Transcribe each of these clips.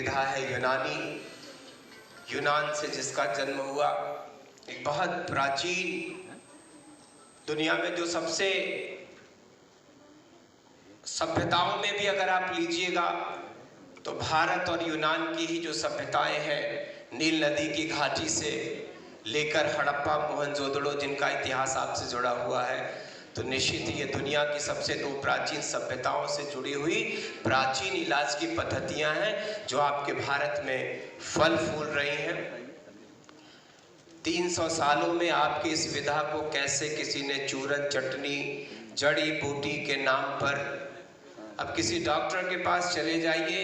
विधा है यूनानी। यूनान से जिसका जन्म हुआ, एक बहुत प्राचीन, दुनिया में जो सबसे सभ्यताओं में भी अगर आप लीजिएगा तो भारत और यूनान की ही जो सभ्यताएं हैं, नील नदी की घाटी से लेकर हड़प्पा मोहनजोदड़ो, जिनका इतिहास आपसे जुड़ा हुआ है, तो निश्चित ही ये दुनिया की सबसे दो प्राचीन सभ्यताओं से जुड़ी हुई प्राचीन इलाज की पद्धतियां हैं जो आपके भारत में फल फूल रही हैं। 300 सालों में आपकी इस विधा को कैसे किसी ने चूरन चटनी जड़ी बूटी के नाम पर, अब किसी डॉक्टर के पास चले जाइए,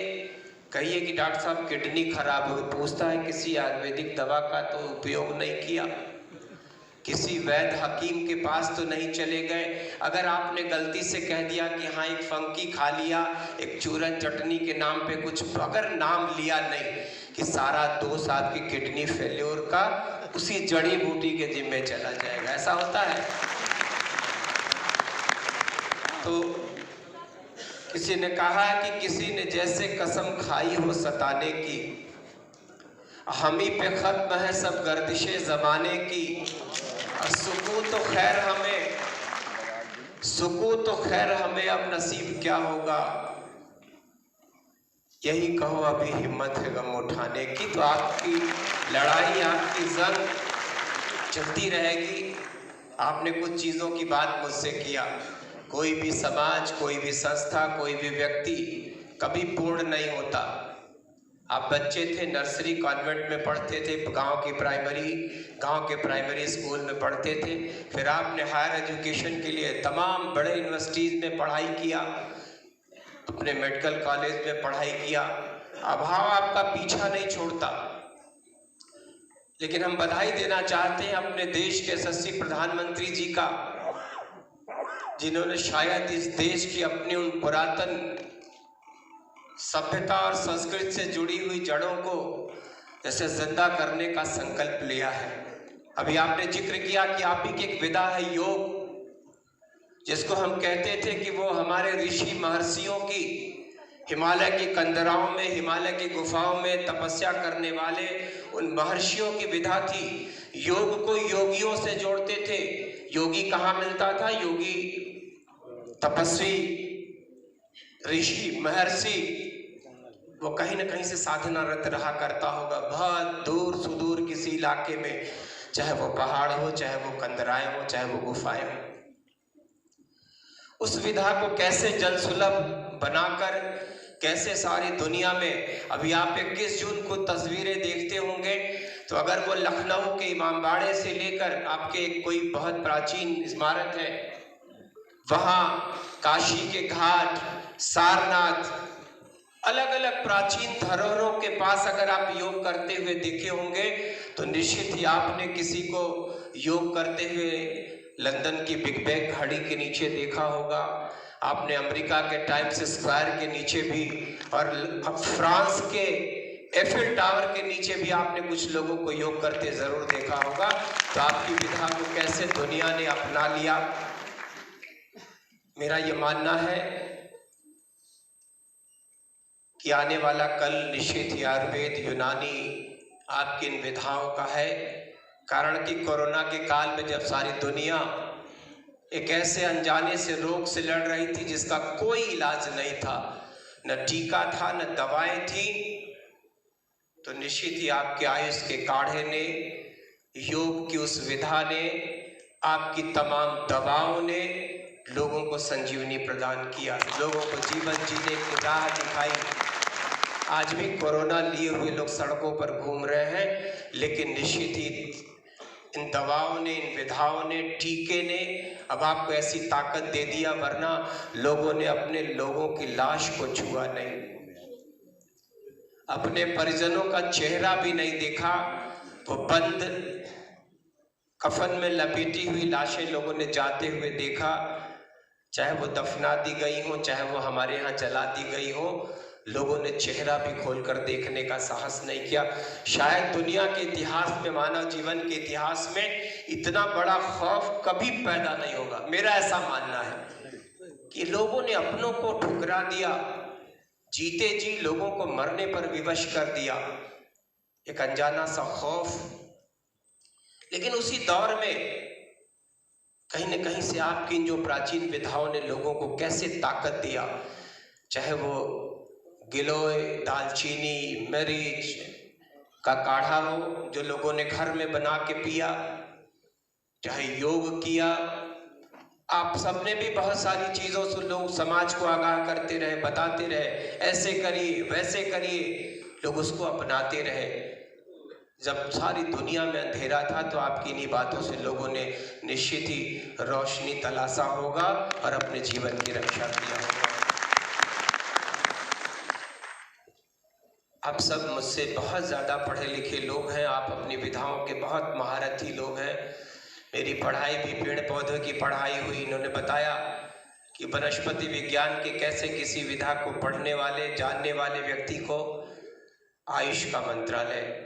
कहिए कि डॉक्टर साहब किडनी खराब हो, पूछता है किसी आयुर्वेदिक दवा का तो उपयोग नहीं किया, किसी वैद्य हकीम के पास तो नहीं चले गए। अगर आपने गलती से कह दिया कि हाँ एक फंकी खा लिया, एक चूरन चटनी के नाम पे कुछ, अगर नाम लिया नहीं, कि सारा दोष आपकी किडनी फेल्योर का उसी जड़ी बूटी के जिम्मे चला जाएगा। ऐसा होता है। तो किसी ने कहा कि किसी ने जैसे कसम खाई हो सताने की, हम ही पे खत्म है सब गर्दिशे जमाने की, सुकून तो खैर हमें, सुकून तो खैर हमें, अब नसीब क्या होगा, यही कहो अभी हिम्मत है गम उठाने की। तो आपकी लड़ाई, आपकी जंग चलती रहेगी। आपने कुछ चीज़ों की बात मुझसे किया, कोई भी समाज, कोई भी संस्था, कोई भी व्यक्ति कभी पूर्ण नहीं होता। आप बच्चे थे, नर्सरी कॉन्वेंट में पढ़ते थे, गांव के प्राइमरी स्कूल में पढ़ते थे, फिर आपने हायर एजुकेशन के लिए तमाम बड़े यूनिवर्सिटीज़ में पढ़ाई किया, अपने मेडिकल कॉलेज में पढ़ाई किया। अभाव आपका पीछा नहीं छोड़ता। लेकिन हम बधाई देना चाहते हैं अपने देश के यशस्वी प्रधानमंत्री जी का, जिन्होंने शायद इस देश की अपनी उन पुरातन सभ्यता और संस्कृति से जुड़ी हुई जड़ों को जैसे जिंदा करने का संकल्प लिया है। अभी आपने जिक्र किया कि आप ही की एक विधा है योग, जिसको हम कहते थे कि वो हमारे ऋषि महर्षियों की हिमालय की कंदराओं में, हिमालय की गुफाओं में तपस्या करने वाले उन महर्षियों की विधा थी। योग को योगियों से जोड़ते थे। योगी कहाँ मिलता था? योगी तपस्वी, ऋषि, महर्षि, वो कहीं ना कहीं से साधनारत रहा करता होगा, बहुत दूर सुदूर किसी इलाके में, चाहे वो पहाड़ हो, चाहे वो कंदराएं हो, चाहे वो गुफाएं हो। उस विधा को कैसे जन सुलभ बनाकर, कैसे सारी दुनिया में, अभी आप 21 जून को तस्वीरें देखते होंगे, तो अगर वो लखनऊ के इमामबाड़े से लेकर आपके कोई बहुत प्राचीन स्मारक है, वहाँ काशी के घाट, सारनाथ, अलग अलग प्राचीन धरोहरों के पास अगर आप योग करते हुए देखे होंगे, तो निश्चित ही आपने किसी को योग करते हुए लंदन की बिग बैग घड़ी के नीचे देखा होगा, आपने अमेरिका के टाइम्स स्क्वायर के नीचे भी, और फ्रांस के एफिल टावर के नीचे भी आपने कुछ लोगों को योग करते जरूर देखा होगा। तो आपकी विधा को कैसे दुनिया ने अपना लिया। मेरा ये मानना है कि आने वाला कल निश्चित ही आयुर्वेद, यूनानी आपकी इन विधाओं का है। कारण कि कोरोना के काल में जब सारी दुनिया एक ऐसे अनजाने से रोग से लड़ रही थी जिसका कोई इलाज नहीं था, न टीका था, न दवाएं थी, तो निश्चित ही आपके आयुष के काढ़े ने, योग की उस विधा ने, आपकी तमाम दवाओं ने लोगों को संजीवनी प्रदान किया, लोगों को जीवन जीने की राह दिखाई। आज भी कोरोना लिए हुए लोग सड़कों पर घूम रहे हैं, लेकिन निश्चित ही इन दवाओं ने, इन विधाओं ने, टीके ने अब आपको ऐसी ताकत दे दिया, वरना लोगों ने अपने लोगों की लाश को छुआ नहीं, अपने परिजनों का चेहरा भी नहीं देखा। वो बंद कफन में लपेटी हुई लाशें लोगों ने जाते हुए देखा, चाहे वो दफना दी गई हो, चाहे वो हमारे यहाँ जला दी गई हो, लोगों ने चेहरा भी खोलकर देखने का साहस नहीं किया। शायद दुनिया के इतिहास में, मानव जीवन के इतिहास में इतना बड़ा खौफ कभी पैदा नहीं होगा। मेरा ऐसा मानना है कि लोगों ने अपनों को ठुकरा दिया, जीते जी लोगों को मरने पर विवश कर दिया, एक अनजाना सा खौफ। लेकिन उसी दौर में कहीं न कहीं से आपकी इन जो प्राचीन विधाओं ने लोगों को कैसे ताकत दिया, चाहे वो गिलोय, दालचीनी, मिर्च का काढ़ा हो जो लोगों ने घर में बना के पिया, चाहे योग किया, आप सबने भी बहुत सारी चीज़ों से लोग समाज को आगाह करते रहे, बताते रहे, ऐसे करिए वैसे करिए, लोग उसको अपनाते रहे। जब सारी दुनिया में अंधेरा था तो आपकी इन्हीं बातों से लोगों ने निश्चित ही रोशनी तलाशा होगा और अपने जीवन की रक्षा किया होगा। आप सब मुझसे बहुत ज़्यादा पढ़े लिखे लोग हैं, आप अपनी विधाओं के बहुत महारथी लोग हैं। मेरी पढ़ाई भी पेड़ पौधों की पढ़ाई हुई। इन्होंने बताया कि वनस्पति विज्ञान के कैसे किसी विधा को पढ़ने वाले, जानने वाले व्यक्ति को आयुष का मंत्रालय,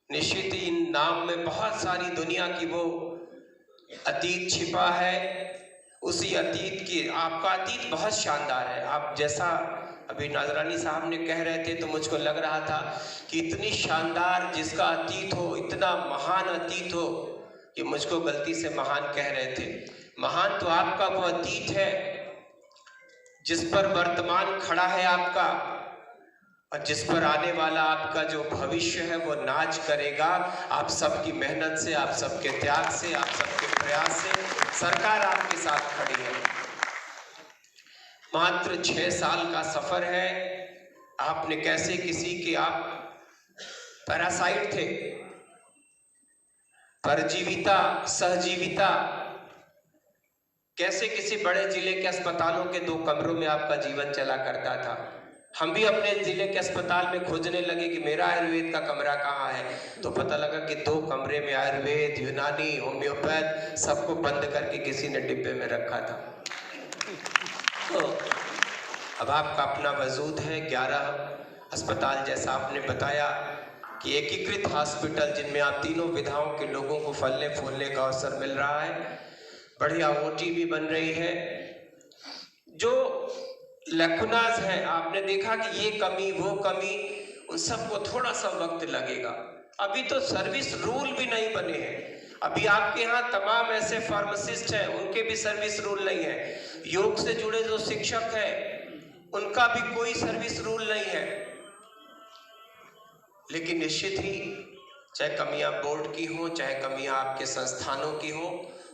निश्चित ही इन नाम में बहुत सारी दुनिया की वो अतीत छिपा है। उसी अतीत की, आपका अतीत बहुत शानदार है। आप जैसा अभी नाजरानी साहब ने कह रहे थे तो मुझको लग रहा था कि इतनी शानदार जिसका अतीत हो, इतना महान अतीत हो, कि मुझको गलती से महान कह रहे थे। महान तो आपका वो अतीत है जिस पर वर्तमान खड़ा है आपका, और जिस पर आने वाला आपका जो भविष्य है वो नाच करेगा। आप सबकी मेहनत से, आप सबके त्याग से, आप सबके प्रयास से सरकार आपके साथ खड़ी है। मात्र 6 साल का सफर है। आपने कैसे किसी के, आप पैरासाइट थे, परजीविता, सहजीविता, कैसे किसी बड़े जिले के अस्पतालों के 2 कमरों में आपका जीवन चला करता था। हम भी अपने जिले के अस्पताल में खोजने लगे कि मेरा आयुर्वेद का कमरा कहाँ है, तो पता लगा कि 2 कमरे में आयुर्वेद, यूनानी, होम्योपैथ सबको बंद करके किसी ने डिब्बे में रखा था। तो अब आपका अपना वजूद है। 11 अस्पताल, जैसा आपने बताया कि एकीकृत हॉस्पिटल जिनमें आप तीनों विधाओं के लोगों को फलने फूलने का अवसर मिल रहा है। बढ़िया ओटी भी बन रही है। जो लैकुनाज है, आपने देखा कि ये कमी वो कमी, उन सबको थोड़ा सा वक्त लगेगा। अभी तो सर्विस रूल भी नहीं बने हैं। अभी आपके यहाँ तमाम ऐसे फार्मासिस्ट हैं, उनके भी सर्विस रूल नहीं है। योग से जुड़े जो शिक्षक हैं उनका भी कोई सर्विस रूल नहीं है। लेकिन निश्चित ही चाहे कमियां बोर्ड की हो, चाहे कमियां आपके संस्थानों की हो,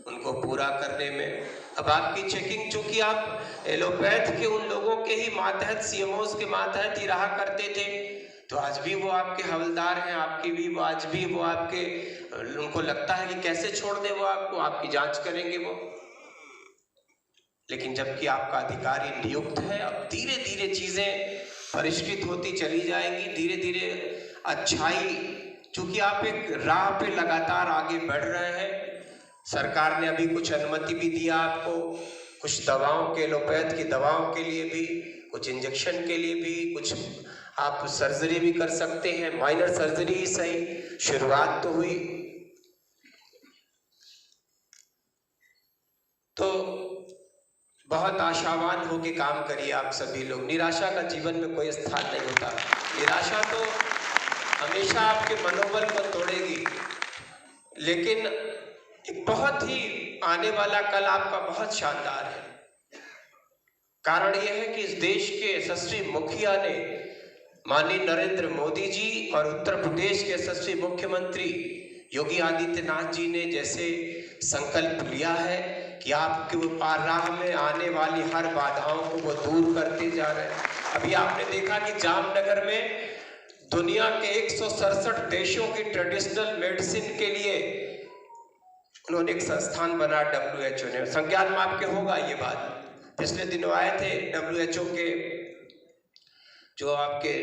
उनको पूरा करने में अब आपकी चेकिंग, चूंकि आप एलोपैथ के उन लोगों के ही मातहत, सीएमओस के मातहत ही रहा करते थे, तो आज भी वो आपके हवलदार हैं, आपकी भी आज भी वो आपके, उनको लगता है कि कैसे छोड़ दे वो आपको, आपकी जांच करेंगे वो। लेकिन जबकि आपका अधिकारी नियुक्त है, अब धीरे धीरे चीजें परिष्कृत होती चली जाएंगी, धीरे धीरे अच्छाई, चूंकि आप एक राह पे लगातार आगे बढ़ रहे हैं। सरकार ने अभी कुछ अनुमति भी दिया आपको, कुछ दवाओं के, एलोपैथ की दवाओं के लिए भी, कुछ इंजेक्शन के लिए भी, कुछ आप सर्जरी भी कर सकते हैं। माइनर सर्जरी ही सही, शुरुआत तो हुई। तो बहुत आशावान होकर काम करिए आप सभी लोग। निराशा का जीवन में कोई स्थान नहीं होता। निराशा तो हमेशा आपके मनोबल को तोड़ेगी, लेकिन एक बहुत ही आने वाला कल आपका बहुत शानदार है। कारण यह है कि इस देश के यशस्वी मुखिया ने, माननीय नरेंद्र मोदी जी, और उत्तर प्रदेश के यशस्वी मुख्यमंत्री योगी आदित्यनाथ जी ने जैसे संकल्प लिया है कि आपके राह में आने वाली हर बाधाओं को वो दूर करते जा रहे हैं। अभी आपने देखा कि जामनगर में दुनिया के 167 देशों की ट्रेडिशनल मेडिसिन के लिए उन्होंने एक संस्थान बना, WHO ने। संज्ञान में आपके होगा ये बात, पिछले दिनों आए थे WHO के जो आपके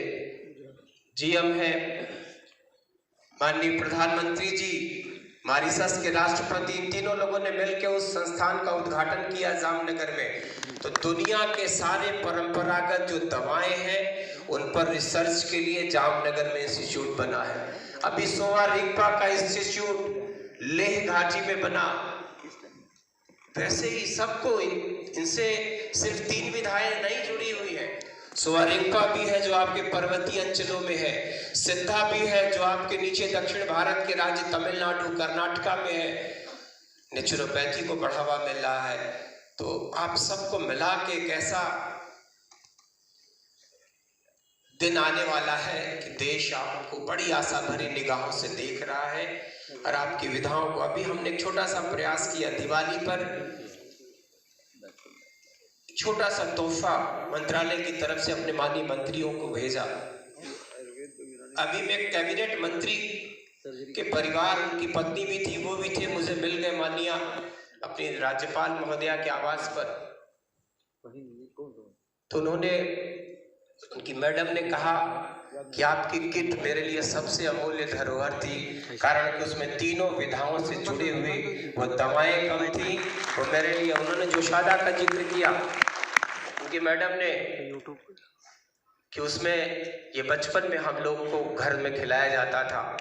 GM हैं, माननीय प्रधानमंत्री जी, मॉरिशस के राष्ट्रपति, इन तीनों लोगों ने मिलकर उस संस्थान का उद्घाटन किया जामनगर में। तो दुनिया के सारे परंपरागत जो दवाएं हैं उन पर रिसर्च के लिए जामनगर में इंस्टीट्यूट बना है। अभी सोवा रिगपा का इंस्टीट्यूट लेह घाटी में बना। वैसे ही सबको इनसे सिर्फ 3 विधाएं नहीं जुड़ी हुई हैं। सुवारिंका भी है जो आपके पर्वतीय अंचलों में है, सिद्धा भी है जो आपके नीचे दक्षिण भारत के राज्य तमिलनाडु कर्नाटका में है। नेचुरोपैथी को बढ़ावा मिल रहा है। तो आप सबको मिला के एक ऐसा दिन आने वाला है कि देश आपको बड़ी आशा भरी निगाहों से देख रहा है और आपकी विधाओं को। अभी हमने एक छोटा सा प्रयास किया, दिवाली पर छोटा सा तोहफा मंत्रालय की तरफ से अपने माननीय मंत्रियों को भेजा। अभी मैं कैबिनेट मंत्री के परिवार, उनकी पत्नी भी थी, वो भी थे, मुझे मिल गए माननीय अपनी राज्यपाल महोदया के आवास पर। तो उन्होंने, उनकी मैडम ने कहा कि आपकी किट मेरे लिए सबसे अमूल्य धरोहर थी, कारण कि उसमें तीनों विधाओं से जुड़ी हुई वो दवाएं कम थी। वो मेरे लिए, उन्होंने जोशादा का जिक्र किया उनकी मैडम ने कि उसमें ये बचपन में हम लोगों को घर में खिलाया जाता था।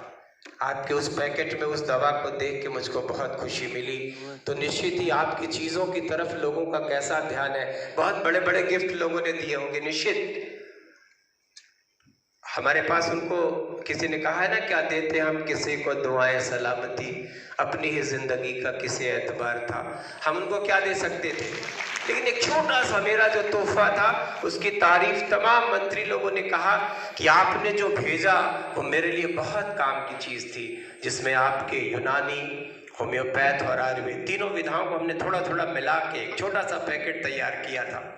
आपके उस पैकेट में उस दवा को देख के मुझको बहुत खुशी मिली। तो निश्चित ही आपकी चीज़ों की तरफ लोगों का कैसा ध्यान है। बहुत बड़े बड़े गिफ्ट लोगों ने दिए होंगे निश्चित। हमारे पास उनको किसी ने कहा है ना, क्या देते हम किसी को दुआएं सलामती, अपनी ही जिंदगी का किसी एतबार था। हम उनको क्या दे सकते थे, लेकिन एक छोटा सा मेरा जो तोहफा था उसकी तारीफ तमाम मंत्री लोगों ने कहा कि आपने जो भेजा वो मेरे लिए बहुत काम की चीज़ थी, जिसमें आपके यूनानी, होम्योपैथ और आयुर्वेद तीनों विधाओं को हमने थोड़ा थोड़ा मिला के एक छोटा सा पैकेट तैयार किया था।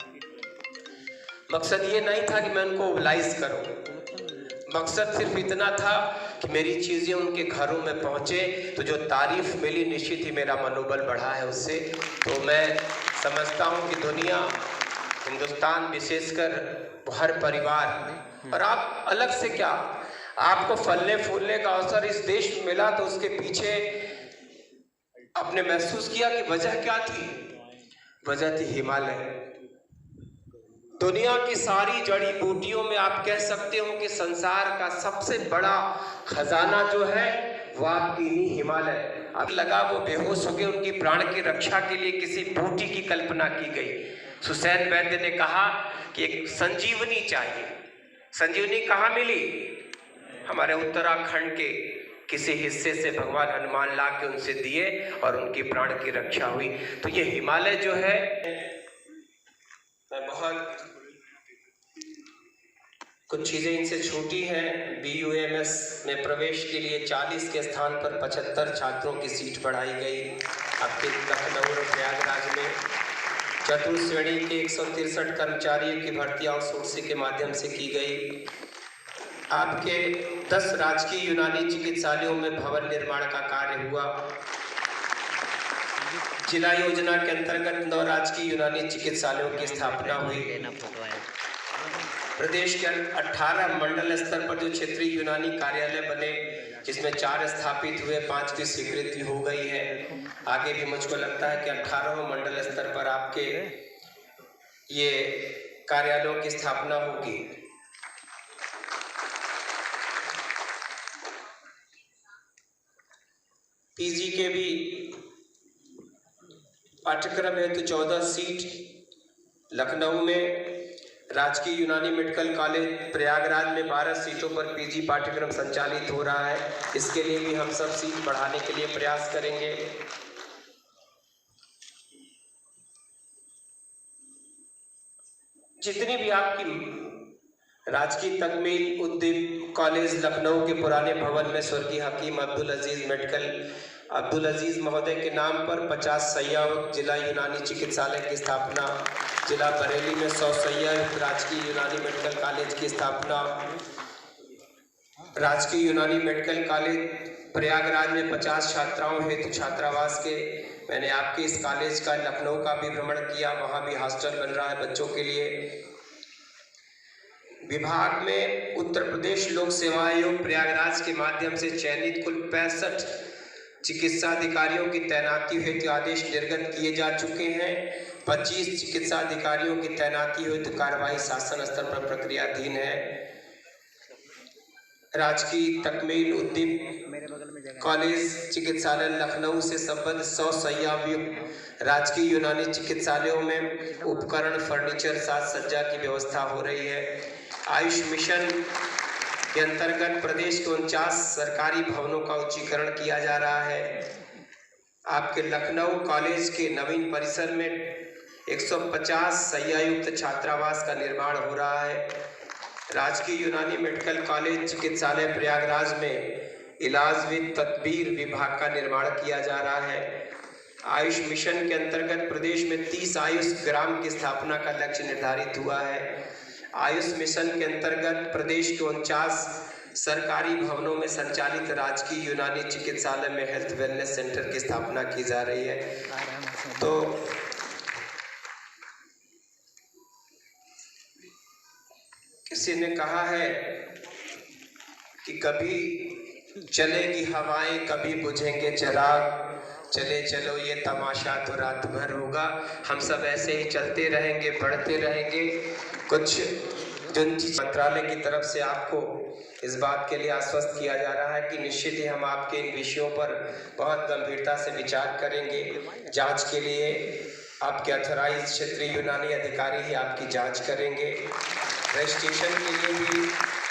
मकसद ये नहीं था कि मैं उनको ओबलाइज करूं, मकसद सिर्फ इतना था कि मेरी चीज़ें उनके घरों में पहुंचे। तो जो तारीफ मिली निश्चित ही मेरा मनोबल बढ़ा है उससे। तो मैं समझता हूं कि दुनिया, हिंदुस्तान विशेषकर हर परिवार, और आप अलग से क्या, आपको फलने फूलने का अवसर इस देश में मिला तो उसके पीछे आपने महसूस किया कि वजह क्या थी। वजह थी हिमालय। दुनिया की सारी जड़ी बूटियों में आप कह सकते हो कि संसार का सबसे बड़ा खजाना जो है वो आपकी ही हिमालय। अब लगा वो बेहोश हो गए, उनकी प्राण की रक्षा के लिए किसी बूटी की कल्पना की गई। सुसैन वैद्य ने कहा कि एक संजीवनी चाहिए। संजीवनी कहाँ मिली? हमारे उत्तराखंड के किसी हिस्से से भगवान हनुमान ला के उनसे दिए और उनकी प्राण की रक्षा हुई। तो ये हिमालय जो है, मैं बहुत कुछ चीज़ें इनसे छूटी हैं। BUMS में प्रवेश के लिए 40 के स्थान पर 75 छात्रों की सीट बढ़ाई गई। आपके लखनऊ और प्रयागराज में चतुर्थ श्रेणी के 163 कर्मचारियों की भर्ती आउटसोर्सिंग के माध्यम से की गई। आपके 10 राजकीय यूनानी चिकित्सालयों में भवन निर्माण का कार्य हुआ। जिला योजना के अंतर्गत 9 राजकीय यूनानी चिकित्सालयों की स्थापना हुई। प्रदेश के 18 मंडल स्तर पर जो क्षेत्रीय यूनानी कार्यालय बने, जिसमें 4 स्थापित हुए, 5 की स्वीकृति हो गई है। आगे भी मुझको लगता है कि 18वें मंडल स्तर पर आपके ये कार्यालयों की स्थापना होगी। PG के भी पाठ्यक्रम हेतु 14 सीट लखनऊ में, राजकीय यूनानी मेडिकल कॉलेज प्रयागराज में 12 सीटों पर PG पाठ्यक्रम संचालित हो रहा है। इसके लिए भी हम सब सीट बढ़ाने के लिए प्रयास करेंगे। जितनी भी आपकी राजकीय तकमील उद्दीन कॉलेज लखनऊ के पुराने भवन में स्वर्गीय हकीम अब्दुल अजीज महोदय के नाम पर 50 सैया जिला यूनानी चिकित्सालय की स्थापना, जिला बरेली में 100 सैया राजकीय यूनानी मेडिकल कॉलेज की स्थापना, राजकीय यूनानी मेडिकल कॉलेज प्रयागराज में 50 छात्राओं हेतु छात्रावास के, मैंने आपके इस कॉलेज का लखनऊ का भी भ्रमण किया, वहाँ भी हॉस्टल बन रहा है बच्चों के लिए। विभाग में उत्तर प्रदेश लोक सेवा आयोग प्रयागराज के माध्यम से चयनित कुल 65 चिकित्सा अधिकारियों की तैनाती हेतु आदेश निर्गत किए जा चुके हैं। 25 चिकित्सा अधिकारियों की तैनाती हेतु कार्रवाई शासन स्तर पर प्रक्रियाधीन है। राजकीय तकमील उद्दीन कॉलेज चिकित्सालय लखनऊ से संबद्ध 100 शैय्या युक्त राजकीय यूनानी चिकित्सालयों में उपकरण, फर्नीचर, साज सज्जा की व्यवस्था हो रही है। आयुष मिशन के अंतर्गत प्रदेश के 49 सरकारी भवनों का उच्चीकरण किया जा रहा है। आपके लखनऊ कॉलेज के नवीन परिसर में 150 शैय्या युक्त छात्रावास का निर्माण हो रहा है। राजकीय यूनानी मेडिकल कॉलेज चिकित्सालय प्रयागराज में इलाज विद तदबीर विभाग का निर्माण किया जा रहा है। आयुष मिशन के अंतर्गत प्रदेश में 30 आयुष ग्राम की स्थापना का लक्ष्य निर्धारित हुआ है। आयुष मिशन के अंतर्गत प्रदेश के 49 सरकारी भवनों में संचालित राजकीय यूनानी चिकित्सालय में हेल्थ वेलनेस सेंटर की स्थापना की जा रही है। तो किसी ने कहा है कि कभी चलेगी हवाएं, कभी बुझेंगे चिराग, चले चलो ये तमाशा तो रात भर होगा। हम सब ऐसे ही चलते रहेंगे, बढ़ते रहेंगे। कुछ मंत्रालय की तरफ से आपको इस बात के लिए आश्वस्त किया जा रहा है कि निश्चित ही हम आपके इन विषयों पर बहुत गंभीरता से विचार करेंगे। जांच के लिए आपके अथॉराइज्ड क्षेत्रीय यूनानी अधिकारी ही आपकी जांच करेंगे। रजिस्ट्रेशन के लिए भी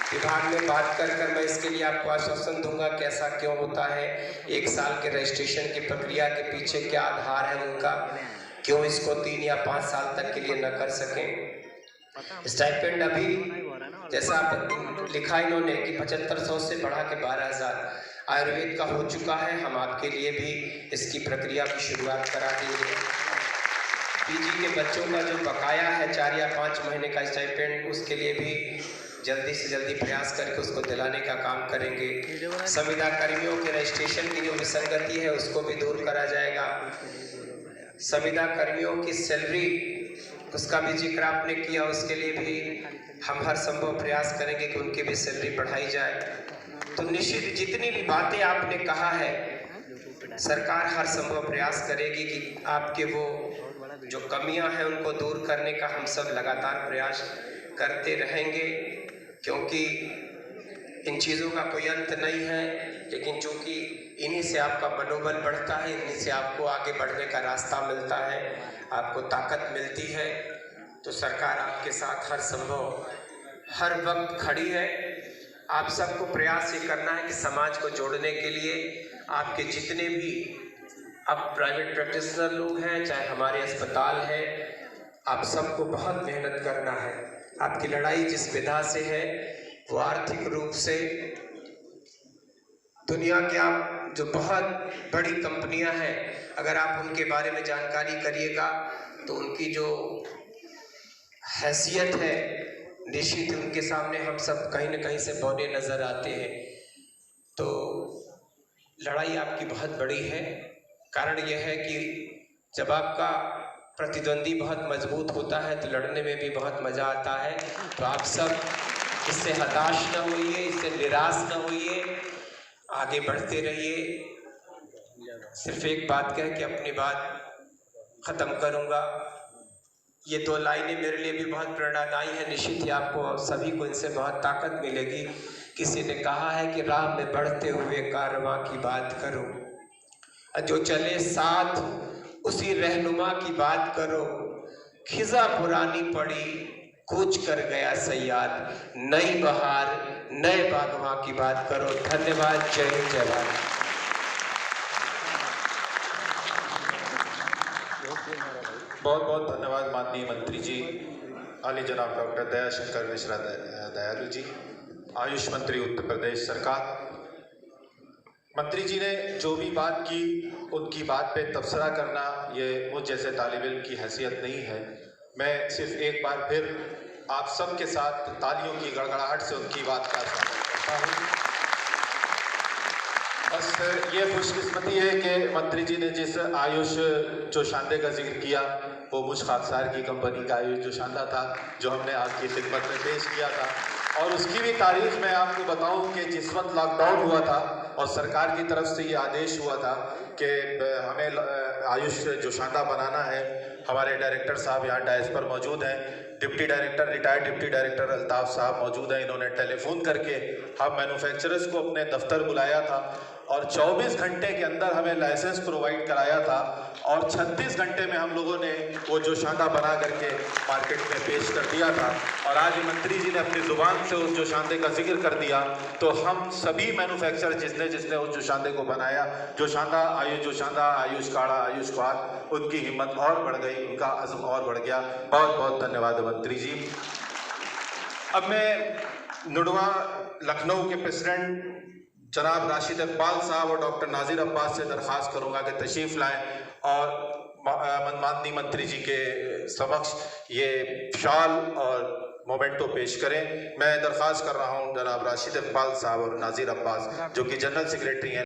विभाग में बात कर मैं इसके लिए आपको आश्वासन दूंगा कि ऐसा क्यों होता है, 1 साल के रजिस्ट्रेशन की प्रक्रिया के पीछे क्या आधार है उनका, क्यों इसको 3 या 5 साल तक के लिए न कर सकें। स्टाइपेंड अभी जैसा लिखा इन्होंने कि 7500 से बढ़ा के 12000 आयुर्वेद का हो चुका है। हम आपके लिए भी इसकी प्रक्रिया की शुरुआत करा देंगे। पीजी के बच्चों का जो बकाया है 4 या 5 महीने का स्टाइपेंड, उसके लिए भी जल्दी से जल्दी प्रयास करके उसको दिलाने का काम करेंगे। संविदा कर्मियों के रजिस्ट्रेशन की जो विसंगति है उसको भी दूर करा जाएगा। संविदा कर्मियों की सैलरी, उसका भी जिक्र आपने किया, उसके लिए भी हम हर संभव प्रयास करेंगे कि उनकी भी सैलरी बढ़ाई जाए। तो निश्चित जितनी भी बातें आपने कहा है, सरकार हर संभव प्रयास करेगी कि आपके वो जो कमियां हैं उनको दूर करने का हम सब लगातार प्रयास करते रहेंगे, क्योंकि इन चीज़ों का कोई अंत नहीं है। लेकिन चूँकि इन्हीं से आपका मनोबल बढ़ता है, इन्हीं से आपको आगे बढ़ने का रास्ता मिलता है, आपको ताकत मिलती है, तो सरकार आपके साथ हर संभव हर वक्त खड़ी है। आप सबको प्रयास ये करना है कि समाज को जोड़ने के लिए आपके जितने भी अब प्राइवेट प्रैक्टिशनर लोग हैं, चाहे हमारे अस्पताल हैं, आप सबको बहुत मेहनत करना है। आपकी लड़ाई जिस विधा से है वो आर्थिक रूप से दुनिया के आप जो बहुत बड़ी कंपनियां हैं, अगर आप उनके बारे में जानकारी करिएगा तो उनकी जो हैसियत है निश्चित उनके सामने हम सब कहीं न कहीं से बौने नज़र आते हैं। तो लड़ाई आपकी बहुत बड़ी है। कारण यह है कि जब आपका प्रतिद्वंदी बहुत मजबूत होता है तो लड़ने में भी बहुत मज़ा आता है। तो आप सब इससे हताश न होइए, इससे निराश न होइए, आगे बढ़ते रहिए। सिर्फ एक बात कह के अपनी बात ख़त्म करूँगा। ये 2 लाइनें मेरे लिए भी बहुत प्रेरणादायी है। निश्चित ही आपको सभी को इनसे बहुत ताकत मिलेगी। किसी ने कहा है कि राह में बढ़ते हुए कारवां की बात करो, जो चले साथ उसी रहनुमा की बात करो। खिज़ा पुरानी पड़ी कूच कर गया सयाद, नई बहार नए बागवां की बात करो। धन्यवाद। जय हिंद, जय भारत। बहुत बहुत धन्यवाद माननीय मंत्री जी, आली जनाब डॉक्टर दयाशंकर मिश्रा दयालु जी, आयुष मंत्री उत्तर प्रदेश सरकार। मंत्री जी ने जो भी बात की उनकी बात पे तबसरा करना ये मुझ जैसे तालिब इल्म की हैसियत नहीं है। मैं सिर्फ एक बार फिर आप सब के साथ तालियों की गड़गड़ाहट से उनकी बात का स्वागत करता हूँ। बस ये खुशकिस्मती है कि मंत्री जी ने जिस आयुष जोशांदे का जिक्र किया वो मुझ खाकसार की कंपनी का आयुष जोशांदा था, जो हमने आपकी खिदमत में पेश किया था। और उसकी भी तारीख मैं आपको बताऊं कि जिस वक्त लॉकडाउन हुआ था और सरकार की तरफ से ये आदेश हुआ था कि हमें आयुष जोशांदा बनाना है, हमारे डायरेक्टर साहब यहाँ डायस पर मौजूद हैं, रिटायर्ड डिप्टी डायरेक्टर अल्ताफ साहब मौजूद हैं। इन्होंने टेलीफोन करके हम मैन्युफैक्चरर्स को अपने दफ्तर बुलाया था और 24 घंटे के अंदर हमें लाइसेंस प्रोवाइड कराया था और 36 घंटे में हम लोगों ने वो जोशांदा बना करके मार्केट में पेश कर दिया था। और आज मंत्री जी ने अपनी ज़ुबान से उस जोशांदे का जिक्र कर दिया, तो हम सभी मैन्युफैक्चरर जिसने उस जोशांदे को बनाया, जोशांदा, आयुष काढ़ा, आयुष स्वाद, उनकी हिम्मत और बढ़ गई, उनका अज़्म और बढ़ गया। बहुत बहुत धन्यवाद मंत्री जी। अब मैं नुडवा लखनऊ के प्रेसिडेंट जनाब राशिद इकबाल साहब और डॉक्टर नाजिर अब्बास से दरख्वास्त करूंगा कि तशरीफ़ लाएं और माननीय मंत्री जी के समक्ष ये शाल और मोमेंटो पेश करें। मैं दरख्वास्त कर रहा हूं जनाब राशिद इकबाल साहब और नाजिर अब्बास, जो कि जनरल सेक्रेटरी हैं।